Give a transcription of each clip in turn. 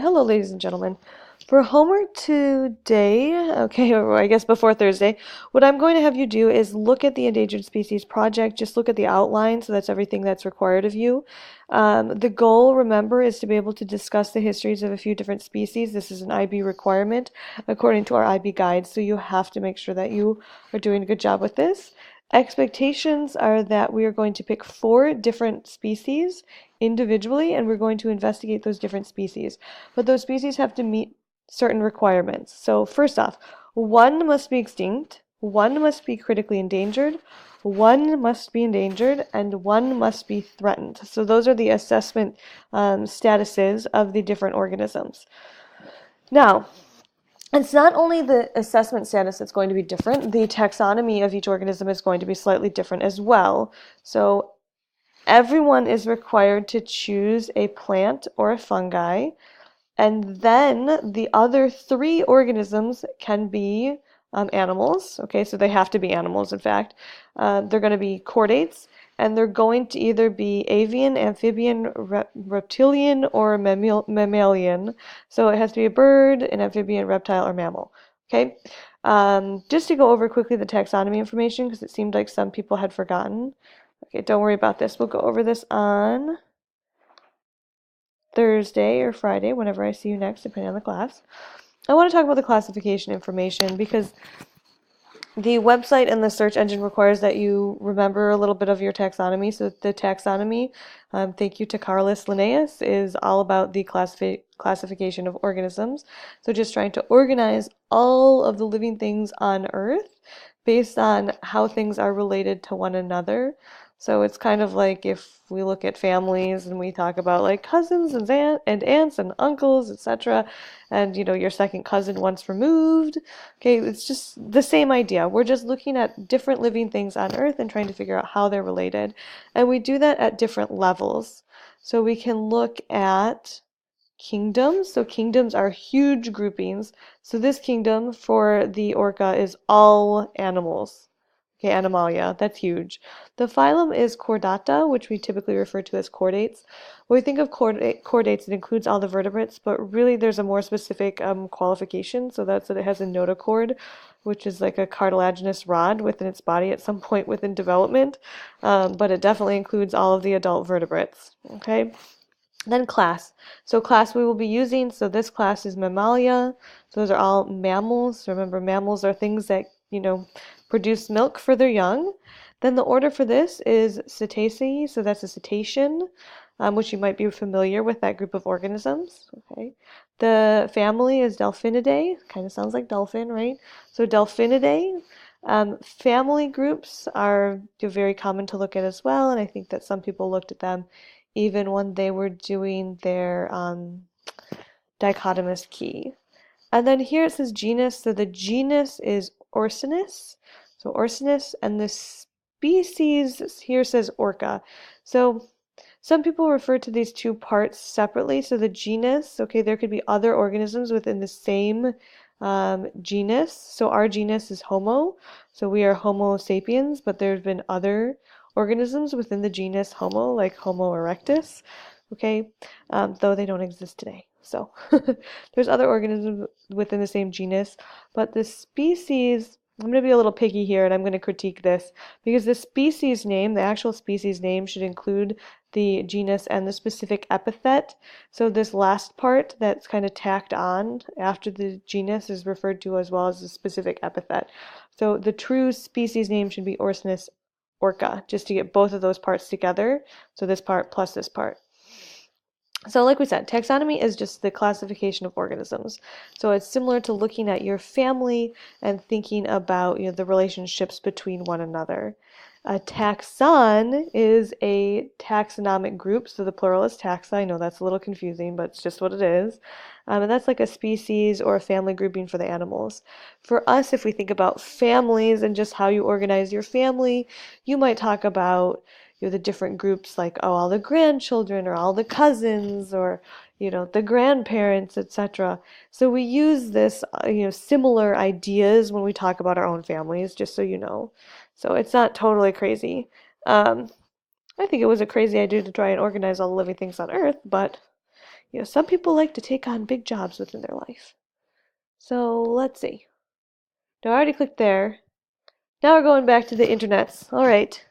hello, ladies and gentlemen. For homework today, okay, or I guess before Thursday, what I'm going to have you do is look at the Endangered Species Project. Just look at the outline, so that's everything that's required of you. The goal, remember, is to be able to discuss the histories of a few different species. This is an IB requirement according to our IB guide, so you have to make sure that you are doing a good job with this. Expectations are that we are going to pick 4 different species individually, and we're going to investigate those different species. But those species have to meet certain requirements. So first off, 1 must be extinct, 1 must be critically endangered, 1 must be endangered, and 1 must be threatened. So those are the assessment statuses of the different organisms. Now, it's not only the assessment status that's going to be different, the taxonomy of each organism is going to be slightly different as well. So everyone is required to choose a plant or a fungi, and then the other 3 organisms can be animals. Okay, so they have to be animals, in fact. They're going to be chordates, and they're going to either be avian, amphibian, reptilian, or mammalian. So it has to be a bird, an amphibian, reptile, or mammal. Okay, just to go over quickly the taxonomy information, because it seemed like some people had forgotten. Okay, don't worry about this. We'll go over this on Thursday or Friday, whenever I see you next, depending on the class. I want to talk about the classification information because the website and the search engine requires that you remember a little bit of your taxonomy. So the taxonomy, thank you to Carlos Linnaeus, is all about the classification of organisms. So just trying to organize all of the living things on Earth based on how things are related to one another. So it's kind of like if we look at families and we talk about like cousins and aunts and uncles, etc. And your second cousin once removed. Okay, it's just the same idea. We're just looking at different living things on Earth and trying to figure out how they're related. And we do that at different levels. So we can look at kingdoms. So kingdoms are huge groupings. So this kingdom for the orca is all animals. Okay, Animalia, that's huge. The phylum is Chordata, which we typically refer to as chordates. When we think of chordates, it includes all the vertebrates, but really there's a more specific qualification. So that's that it has a notochord, which is like a cartilaginous rod within its body at some point within development, but it definitely includes all of the adult vertebrates. Okay. Then class. So class we will be using, so this class is Mammalia. So those are all mammals. Remember, mammals are things that, produce milk for their young. Then the order for this is Cetaceae, so that's a cetacean, which you might be familiar with that group of organisms. Okay. The family is Delphinidae, kind of sounds like dolphin, right? So Delphinidae. Family groups are very common to look at as well, and I think that some people looked at them even when they were doing their dichotomous key. And then here it says genus, so the genus is Orcinus. So Orcinus, and the species here says Orca. So some people refer to these 2 parts separately. So the genus, okay, there could be other organisms within the same genus. So our genus is Homo. So we are Homo sapiens, but there's been other organisms within the genus Homo, like Homo erectus, okay, though they don't exist today. So there's other organisms within the same genus, but the species, I'm going to be a little picky here and I'm going to critique this because the species name, the actual species name, should include the genus and the specific epithet. So this last part that's kind of tacked on after the genus is referred to as well as the specific epithet. So the true species name should be Orcinus orca, just to get both of those parts together. So this part plus this part. So like we said, taxonomy is just the classification of organisms. So it's similar to looking at your family and thinking about the relationships between one another. A taxon is a taxonomic group, so the plural is taxa. I know that's a little confusing, but it's just what it is. And that's like a species or a family grouping for the animals. For us, if we think about families and just how you organize your family, you might talk about the different groups like, oh, all the grandchildren or all the cousins or, the grandparents, etc. So we use this, similar ideas when we talk about our own families, just so you know. So it's not totally crazy. I think it was a crazy idea to try and organize all the living things on Earth, but, some people like to take on big jobs within their life. So let's see. Now I already clicked there. Now we're going back to the internets. All right.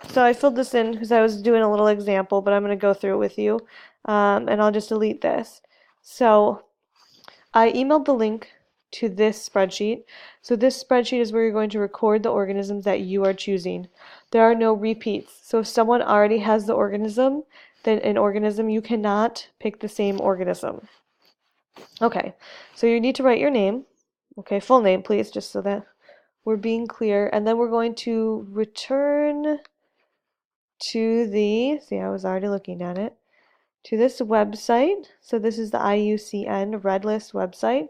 So I filled this in because I was doing a little example, but I'm going to go through it with you, and I'll just delete this. So I emailed the link to this spreadsheet. So this spreadsheet is where you're going to record the organisms that you are choosing. There are no repeats. So if someone already has the organism, then an organism, you cannot pick the same organism. Okay, so you need to write your name. Okay, full name, please, just so that we're being clear. And then we're going to return to see, I was already looking at it, to this website. So this is the IUCN Red List website.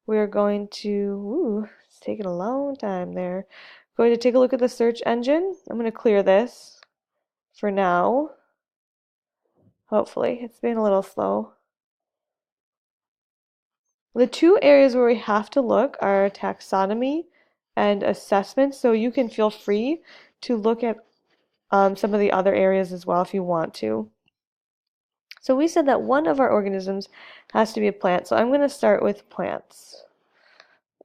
We're going to, it's taking a long time there. Going to take a look at the search engine. I'm going to clear this for now. Hopefully, it's been a little slow. The two areas where we have to look are taxonomy and assessment. So you can feel free to look at some of the other areas as well if you want to. So we said that one of our organisms has to be a plant. So I'm going to start with plants.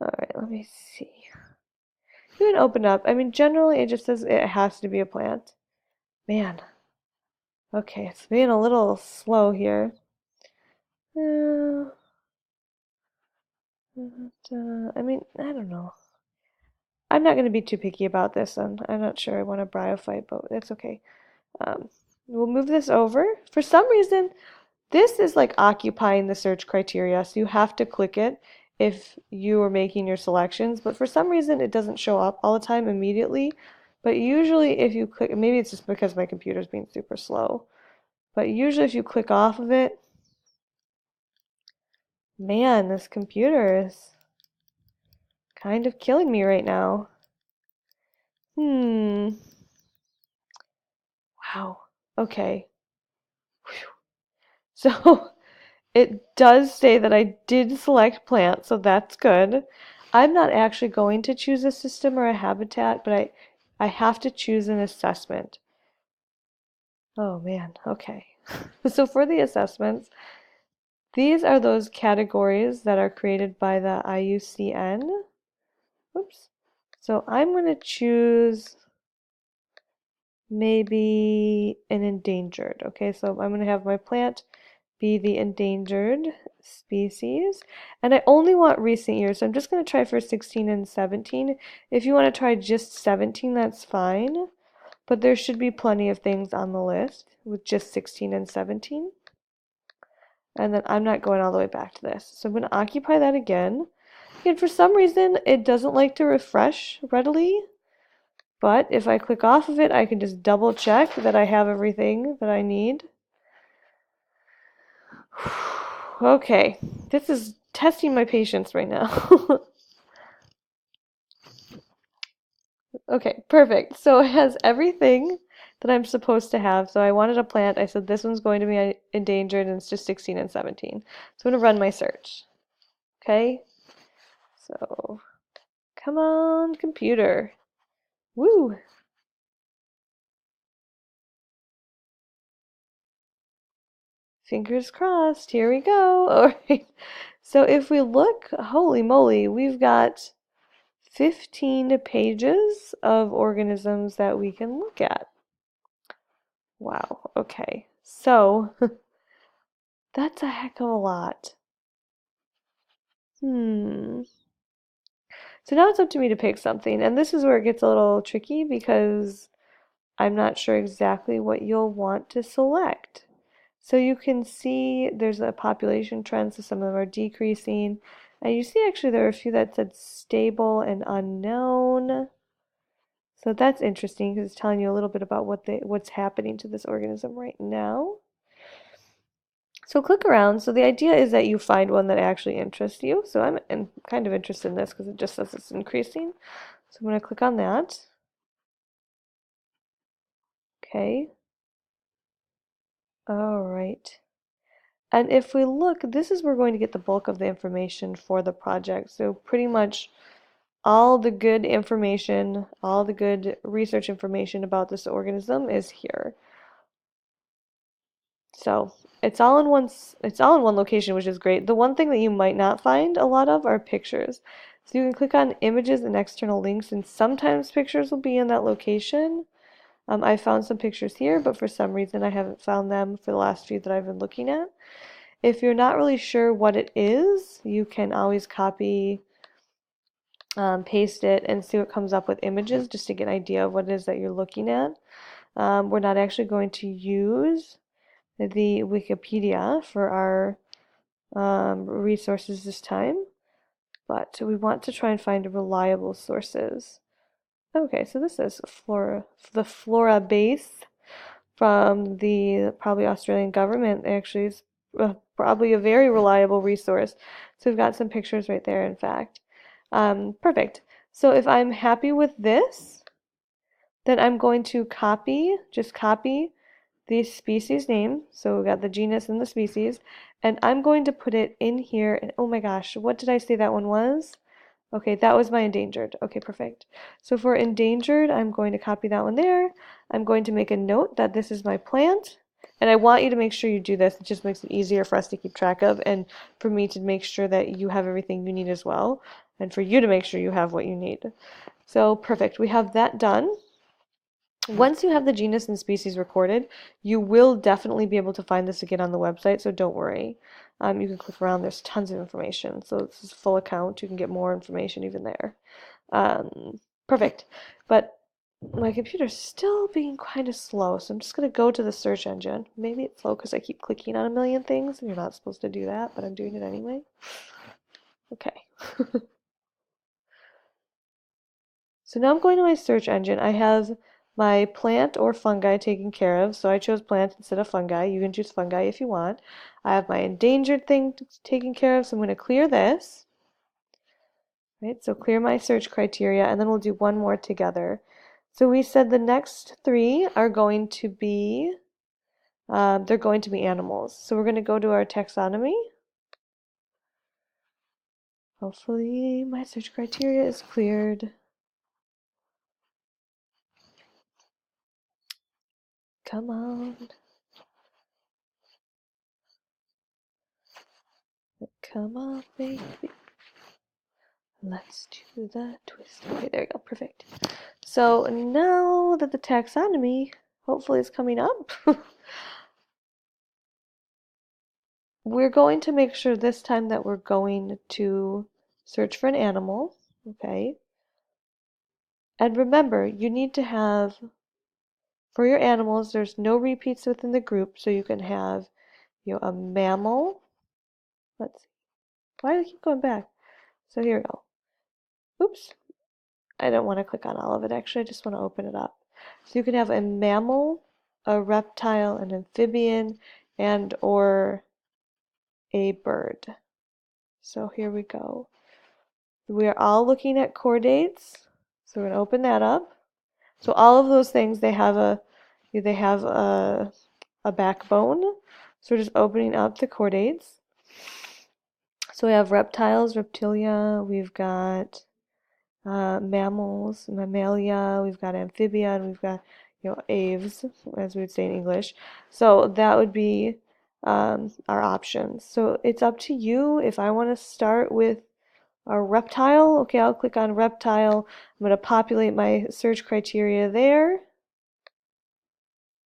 All right, let me see. You can open up. I mean, generally it just says it has to be a plant. Man. Okay, it's being a little slow here. I mean, I don't know. I'm not going to be too picky about this. I'm not sure I want a bryophyte, but that's okay. We'll move this over. For some reason, this is like occupying the search criteria, so you have to click it if you are making your selections, but for some reason it doesn't show up all the time immediately. But usually if you click, maybe it's just because my computer's being super slow, but usually if you click off of it, man, this computer is kind of killing me right now. Wow. Okay. Whew. So it does say that I did select plant, so that's good. I'm not actually going to choose a system or a habitat, but I have to choose an assessment. Oh man, okay. So for the assessments, these are those categories that are created by the IUCN. Oops. So I'm going to choose maybe an endangered. Okay, so I'm going to have my plant be the endangered species. And I only want recent years, so I'm just going to try for 16 and 17. If you want to try just 17, that's fine. But there should be plenty of things on the list with just 16 and 17. And then I'm not going all the way back to this. So I'm going to occupy that again. And for some reason, it doesn't like to refresh readily. But if I click off of it, I can just double check that I have everything that I need. Okay, this is testing my patience right now. Okay, perfect. So it has everything that I'm supposed to have. So I wanted a plant. I said this one's going to be endangered, and it's just 16 and 17. So I'm going to run my search. Okay, so come on, computer. Woo! Fingers crossed. Here we go. All right. So if we look, holy moly, we've got 15 pages of organisms that we can look at. Wow. Okay. So that's a heck of a lot. So now it's up to me to pick something, and this is where it gets a little tricky because I'm not sure exactly what you'll want to select. So you can see there's a population trend, so some of them are decreasing. And you see actually there are a few that said stable and unknown. So that's interesting because it's telling you a little bit about what's happening to this organism right now. So click around. So the idea is that you find one that actually interests you. So I'm kind of interested in this because it just says it's increasing. So I'm going to click on that. Okay. All right. And if we look, this is where we're going to get the bulk of the information for the project. So pretty much all the good information, all the good research information about this organism is here. So it's all in one location, which is great. The one thing that you might not find a lot of are pictures. So you can click on images and external links, and sometimes pictures will be in that location. I found some pictures here, but for some reason I haven't found them for the last few that I've been looking at. If you're not really sure what it is, you can always copy, paste it, and see what comes up with images just to get an idea of what it is that you're looking at. We're not actually going to use the Wikipedia for our resources this time, but we want to try and find reliable sources. Okay, so this is the Flora base from the probably Australian government. Actually, is probably a very reliable resource. So we've got some pictures right there, in fact. Perfect. So if I'm happy with this, then I'm going to just copy the species name. So we got the genus and the species, and I'm going to put it in here. And oh my gosh, what did I say that one was? Okay, that was my endangered. Okay, perfect. So for endangered, I'm going to copy that one there. I'm going to make a note that this is my plant. And I want you to make sure you do this. It just makes it easier for us to keep track of and for me to make sure that you have everything you need as well. And for you to make sure you have what you need. So perfect. We have that done. Once you have the genus and species recorded, you will definitely be able to find this again on the website, so don't worry. You can click around, there's tons of information. So this is a full account, you can get more information even there. Perfect. But my computer's still being kind of slow, so I'm just going to go to the search engine. Maybe it's slow because I keep clicking on a million things, and you're not supposed to do that, but I'm doing it anyway. Okay. So now I'm going to my search engine. I have my plant or fungi taken care of, so I chose plant instead of fungi. You can choose fungi if you want. I have my endangered thing taken care of, so I'm going to clear this. Right, so clear my search criteria, and then we'll do one more together. So we said the next three are going to be, they're going to be animals. So we're going to go to our taxonomy. Hopefully my search criteria is cleared. Come on. Come on, baby. Let's do the twist. Okay, there we go. Perfect. So now that the taxonomy hopefully is coming up, we're going to make sure this time that we're going to search for an animal. Okay. And remember, you need to have, for your animals, there's no repeats within the group, so you can have, a mammal. Let's see. Why do I keep going back? So here we go. Oops. I don't want to click on all of it, actually. I just want to open it up. So you can have a mammal, a reptile, an amphibian, and or a bird. So here we go. We are all looking at chordates. So we're going to open that up. So all of those things, they have a backbone. So we're just opening up the chordates. So we have reptiles, reptilia, we've got mammals, mammalia, we've got amphibia, and we've got, aves, as we would say in English. So that would be our options. So it's up to you. If I want to start with a reptile, okay, I'll click on reptile. I'm going to populate my search criteria there.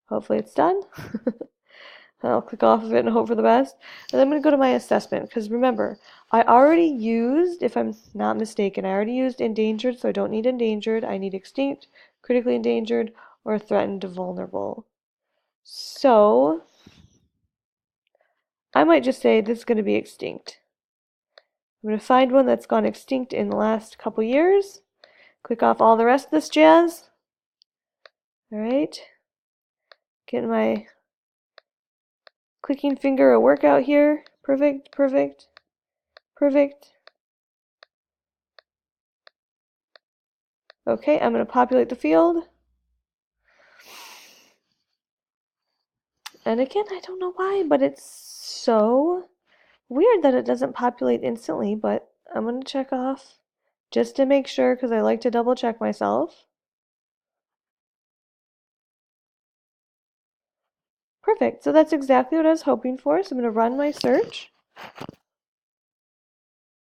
Hopefully it's done. I'll click off of it and hope for the best. And I'm going to go to my assessment because remember, I already used, if I'm not mistaken, I already used endangered, so I don't need endangered. I need extinct, critically endangered, or threatened to vulnerable. So I might just say this is going to be extinct. I'm going to find one that's gone extinct in the last couple years. Click off all the rest of this jazz. All right. Getting my clicking finger a workout here. Perfect, perfect, perfect. Okay, I'm going to populate the field. And again, I don't know why, but it's so weird that it doesn't populate instantly, but I'm going to check off just to make sure because I like to double check myself. Perfect. So that's exactly what I was hoping for. So I'm going to run my search.